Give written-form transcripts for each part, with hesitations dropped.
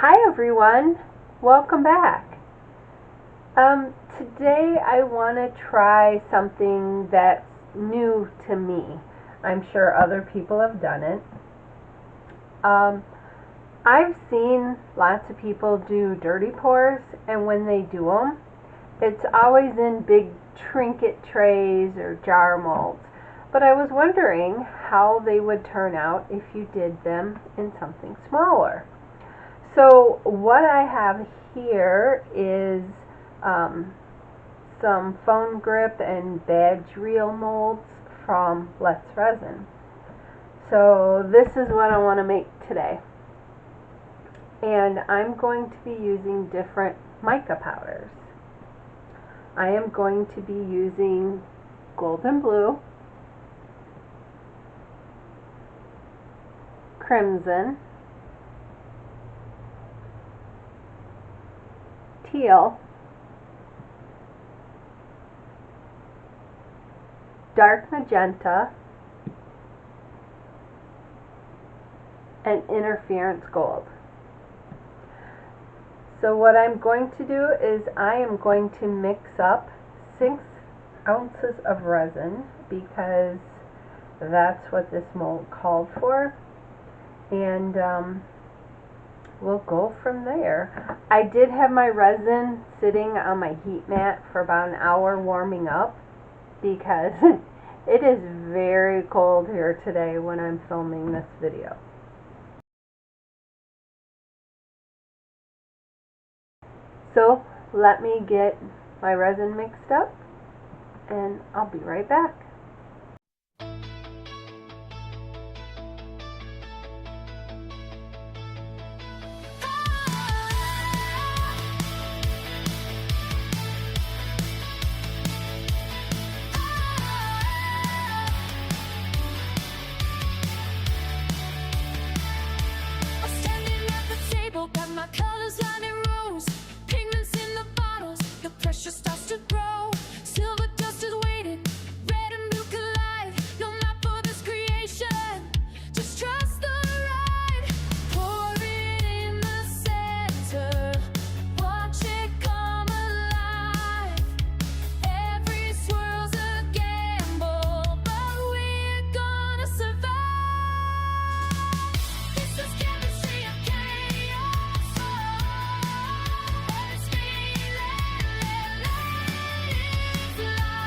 Hi everyone, welcome back. Today I want to try something that's new to me. I'm sure other people have done it. I've seen lots of people do dirty pours, and when they do them, it's always in big trinket trays or jar molds. But I was wondering how they would turn out if you did them in something smaller. So what I have here is some phone grip and badge reel molds from Let's Resin. So this is what I want to make today. And I'm going to be using different mica powders. I am going to be using golden blue, crimson, teal, dark magenta, and interference gold. So what I'm going to do is I am going to mix up 6 ounces of resin because that's what this mold called for, and we'll go from there. I did have my resin sitting on my heat mat for about an hour warming up because it is very cold here today when I'm filming this video. So let me get my resin mixed up and I'll be right back. Got my colors lining rows, pigments in the bottles, the pressure starts to grow. Silver dust is waiting, red and blue collide. No map for this creation, just trust the ride. Pour it in the center, watch it come alive. Every swirl's a gamble, but we're gonna survive. This is chemistry of chaos. Let's feel it, let it fly.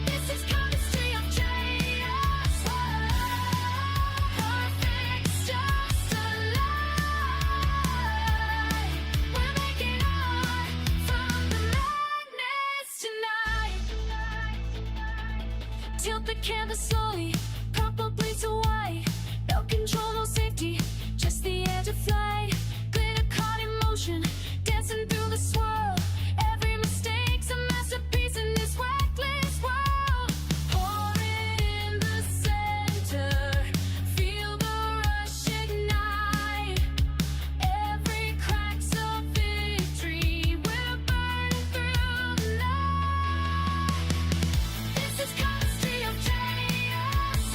This is chemistry of chaos. Perfect's just a lie. We're making art from the madness tonight. Tilt the canvas slowly, purple bleeds to white. No control, no safety, just the edge of flight. Glitter caught in motion, dancing through the swirl. Every mistake's a masterpiece in this reckless world. Pour it in the center, feel the rush ignite. Every crack's a victory, we're burning through the night. This is chemistry of chaos.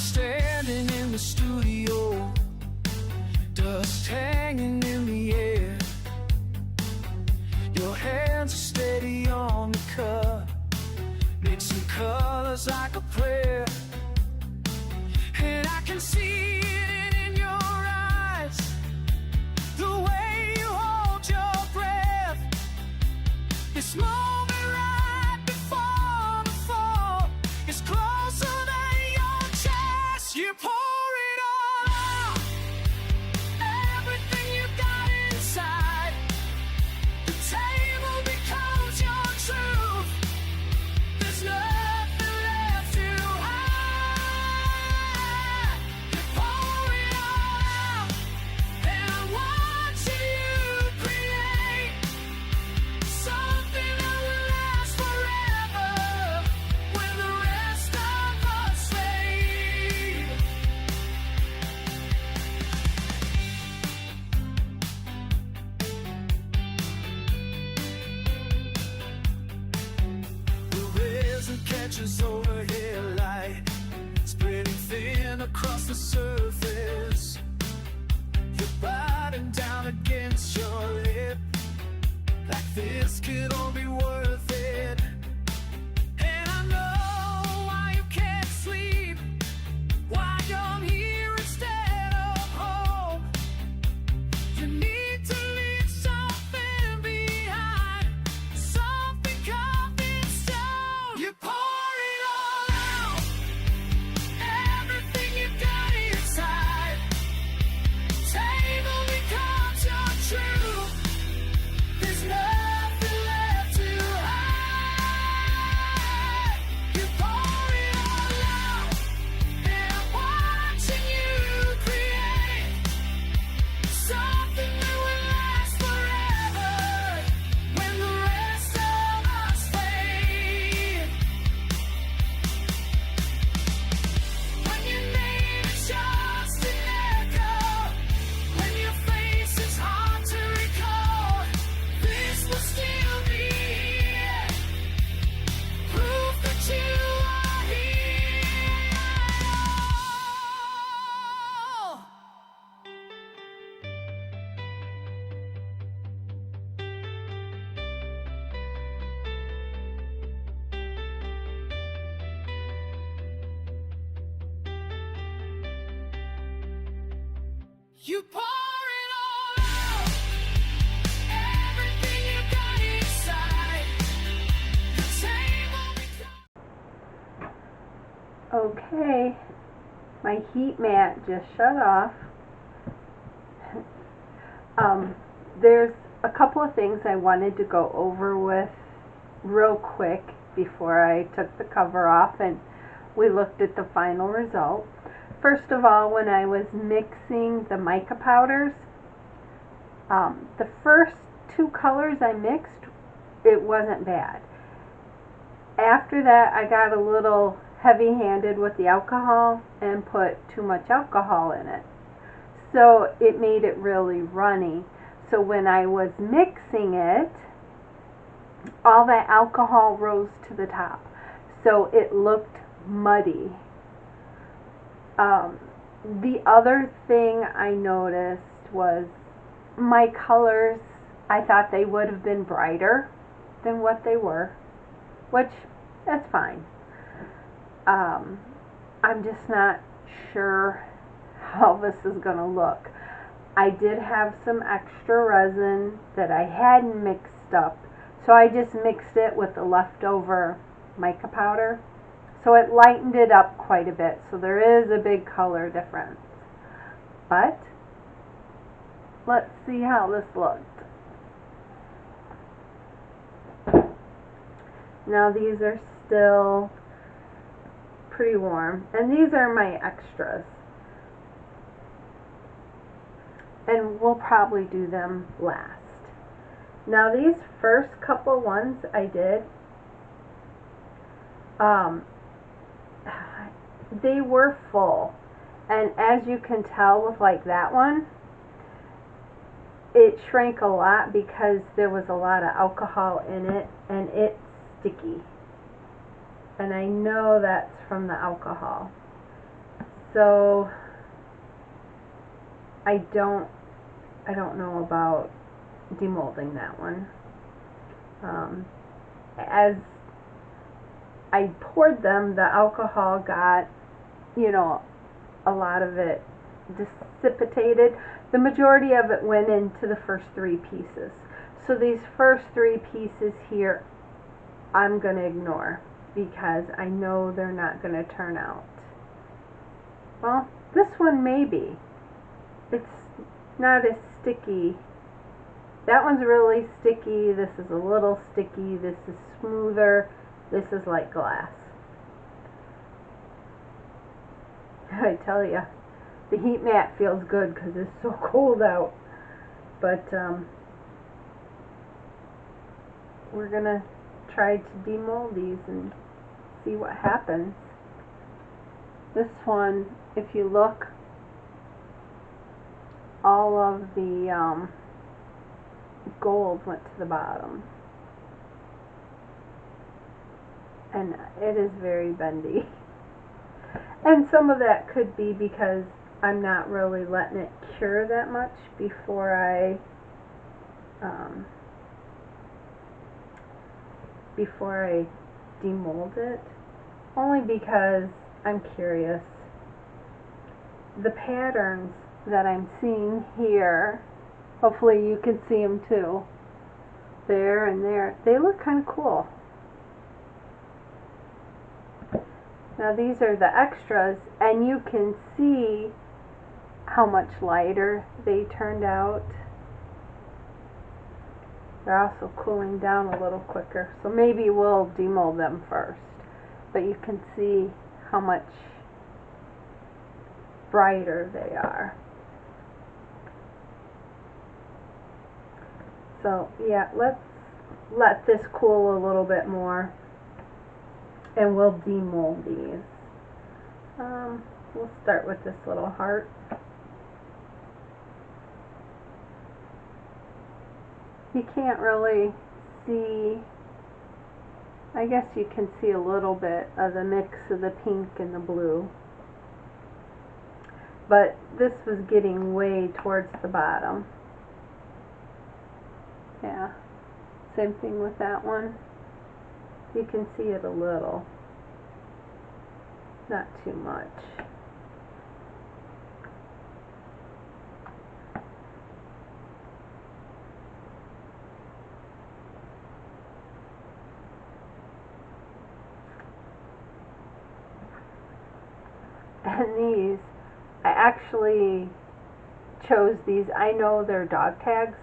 standing in the studio, dust hanging in the air. Your hands are steady on the cut, mixing colors like a prayer. And I can see it in your eyes, the way you hold your breath. This moment right before the fall is closer than your chest. You pour it all out, everything you got inside. The table becomes your truth. There's nothing left to hide. You pour it all out, and I'm watching you create something that will last forever when the rest of us fade. The resin catches overhead light, spreading thin across the surface. You're biting down against your lip, like this could all be worth it. And I know why you can't sleep, why you're here instead of home. You need to leave something behind, something carved in stone. You pour it all out, everything you got inside. Table becomes your truth. There's nothing left to hide. You pour it all out, and I'm watching you create something that will last forever when the rest of us fade. When your name is just an echo, when your face is hard to recall, this will still be here, proof that you are here. You pour it all out, everything you got inside. The table becomes. Okay, my heat mat just shut off. There's a couple of things I wanted to go over with real quick before I took the cover off and we looked at the final result. First of all, when I was mixing the mica powders, the first two colors I mixed, it wasn't bad. After that, I got a little heavy-handed with the alcohol and put too much alcohol in it. So it made it really runny. So when I was mixing it, all that alcohol rose to the top. So it looked muddy. The other thing I noticed was my colors, I thought they would have been brighter than what they were, which, that's fine. I'm just not sure how this is going to look. I did have some extra resin that I hadn't mixed up, so I just mixed it with the leftover mica powder. So it lightened it up quite a bit, so there is a big color difference. But let's see how this looked. Now these are still pretty warm, and these are my extras. And we'll probably do them last. Now these first couple ones I did, they were full, and as you can tell with like that one, it shrank a lot because there was a lot of alcohol in it and it's sticky, and I know that's from the alcohol. So I don't know about demolding that one. As I poured them, the alcohol got, you know, a lot of it dissipated. The majority of it went into the first 3 pieces. So these first 3 pieces here, I'm going to ignore because I know they're not going to turn out. Well, this one maybe. It's not as sticky. That one's really sticky. This is a little sticky. This is smoother. This is like glass. I tell you, the heat mat feels good because it's so cold out. But we're going to try to demold these and see what happens. This one, if you look, all of the gold went to the bottom. And it is very bendy. And some of that could be because I'm not really letting it cure that much before I demold it. Only because I'm curious. The patterns that I'm seeing here, hopefully you can see them too, there and there, they look kind of cool. Now these are the extras, and you can see how much lighter they turned out. They're also cooling down a little quicker, so maybe we'll demold them first. But you can see how much brighter they are. So yeah, let's let this cool a little bit more, and we'll demold these. We'll start with this little heart. You can't really see, I guess you can see a little bit of the mix of the pink and the blue. But this was getting way towards the bottom. Yeah, same thing with that one. You can see it a little, not too much. And these, I actually chose these. I know they're dog tags,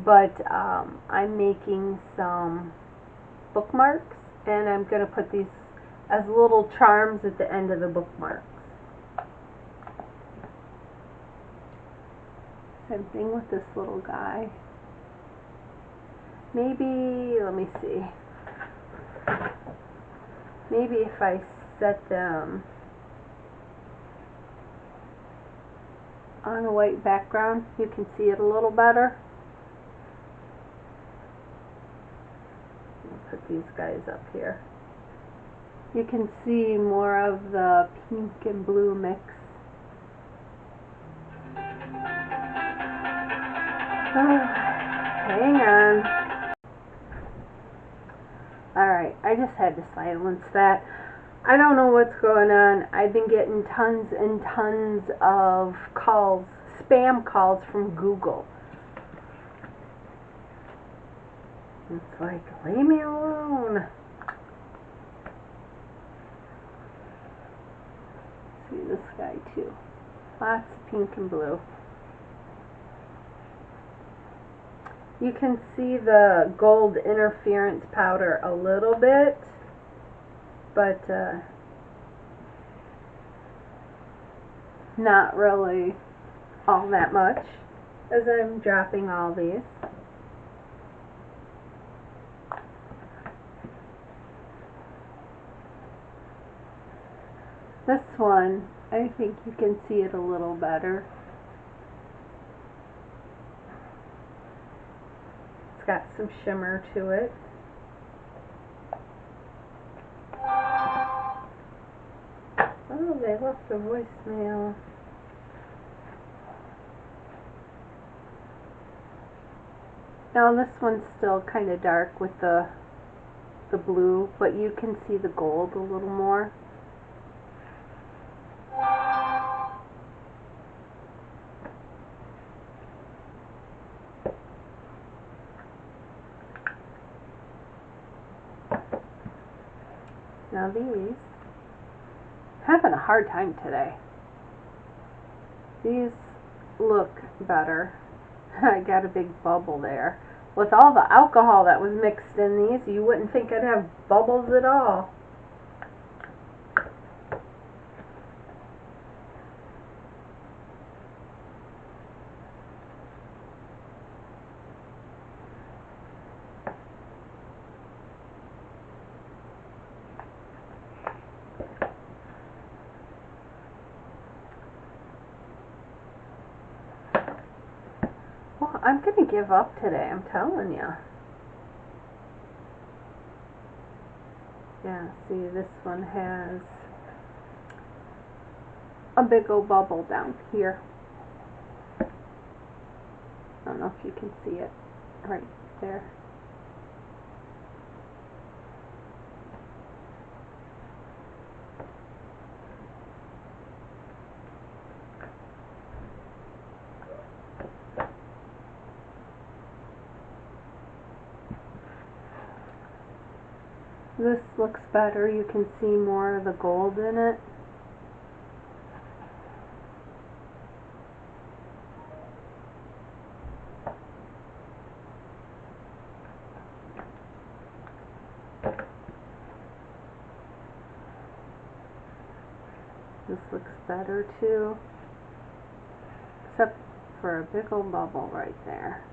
but I'm making some bookmarks, and I'm going to put these as little charms at the end of the bookmarks. Same thing with this little guy. Maybe, let me see. Maybe if I set them on a white background, you can see it a little better. I'll put these guys up here. You can see more of the pink and blue mix. Hang on. Alright, I just had to silence that. I don't know what's going on. I've been getting tons and tons of calls, spam calls from Google. It's like, leave me alone. See this guy too. Lots of pink and blue. You can see the gold interference powder a little bit, but not really all that much as I'm dropping all these. This one, I think you can see it a little better. It's got some shimmer to it. Oh, they left a voicemail. Now this one's still kind of dark with the blue, but you can see the gold a little more. Now these, having a hard time today. These look better. I got a big bubble there. With all the alcohol that was mixed in these, you wouldn't think I'd have bubbles at all. Well, I'm going to give up today, I'm telling you. Yeah, see, this one has a big old bubble down here. I don't know if you can see it right there. This looks better. You can see more of the gold in it. This looks better too, except for a big old bubble right there.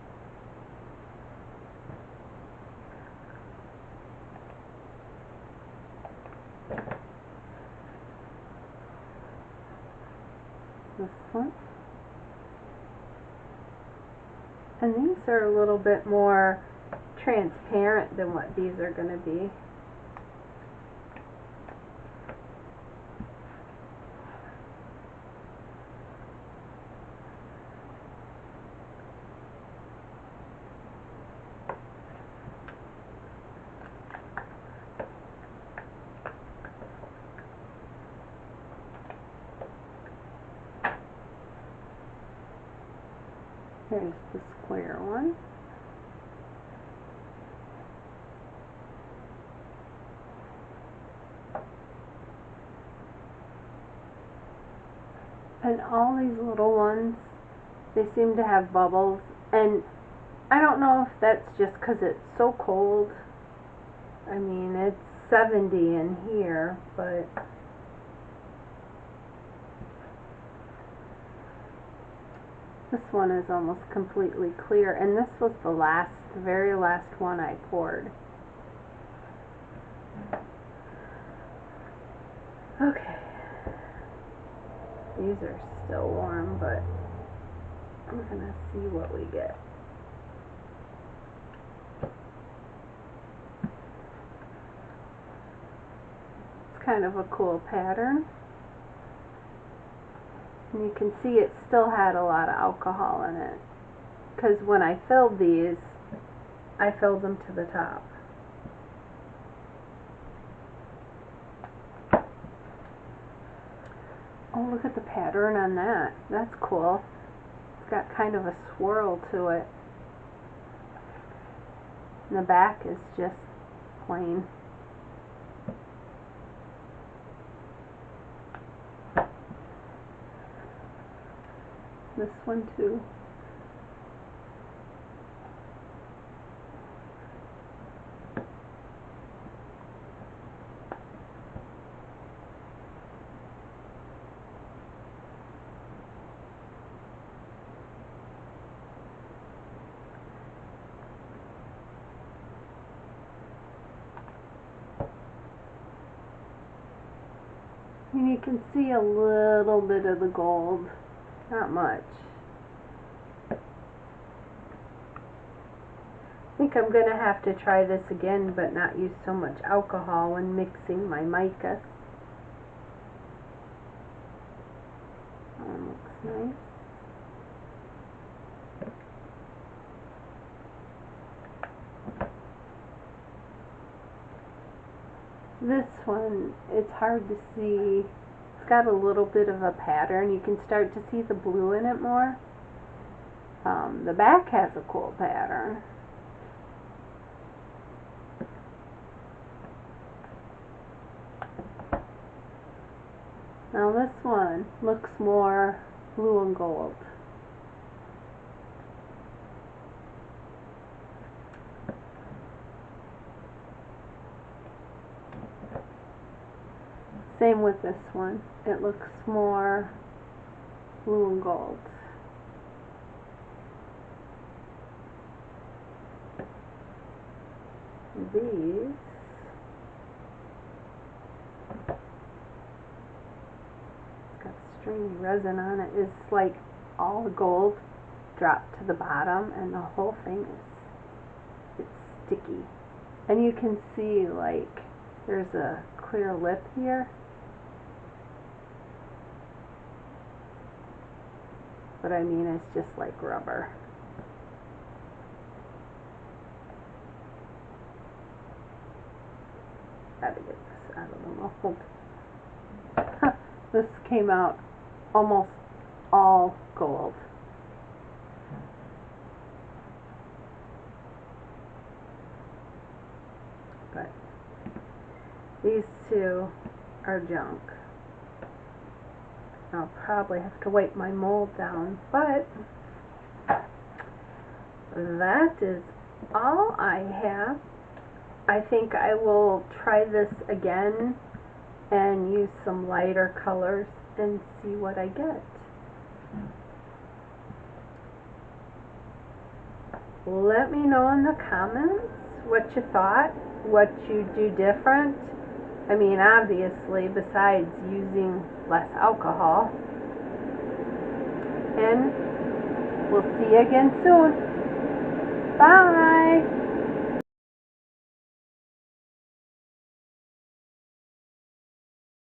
This one. And these are a little bit more transparent than what these are going to be. Here's the square one. And all these little ones, they seem to have bubbles. And I don't know if that's just because it's so cold. I mean, it's 70 in here, but this one is almost completely clear, and this was the very last one I poured. Okay. These are still warm, but I'm gonna see what we get. It's kind of a cool pattern. And you can see it still had a lot of alcohol in it, because when I filled these, I filled them to the top. Oh, look at the pattern on that. That's cool. It's got kind of a swirl to it. And the back is just plain. This one too. And you can see a little bit of the gold, not much. I think I'm going to have to try this again, but not use so much alcohol when mixing my mica. nice. This one, it's hard to see. It's got a little bit of a pattern. You can start to see the blue in it more. The back has a cool pattern. Now this one looks more blue and gold. Same with this one. It looks more blue and gold. These got stringy resin on it. It's like all the gold dropped to the bottom, and the whole thing it's sticky. And you can see like there's a clear lip here. But I mean, it's just like rubber. Gotta get this out of the mold. This came out almost all gold. But these two are junk. I'll probably have to wipe my mold down, but that is all I have. I think I will try this again and use some lighter colors and see what I get. Let me know in the comments what you thought, what you do different. I mean, obviously, besides using less alcohol. And we'll see you again soon. Bye!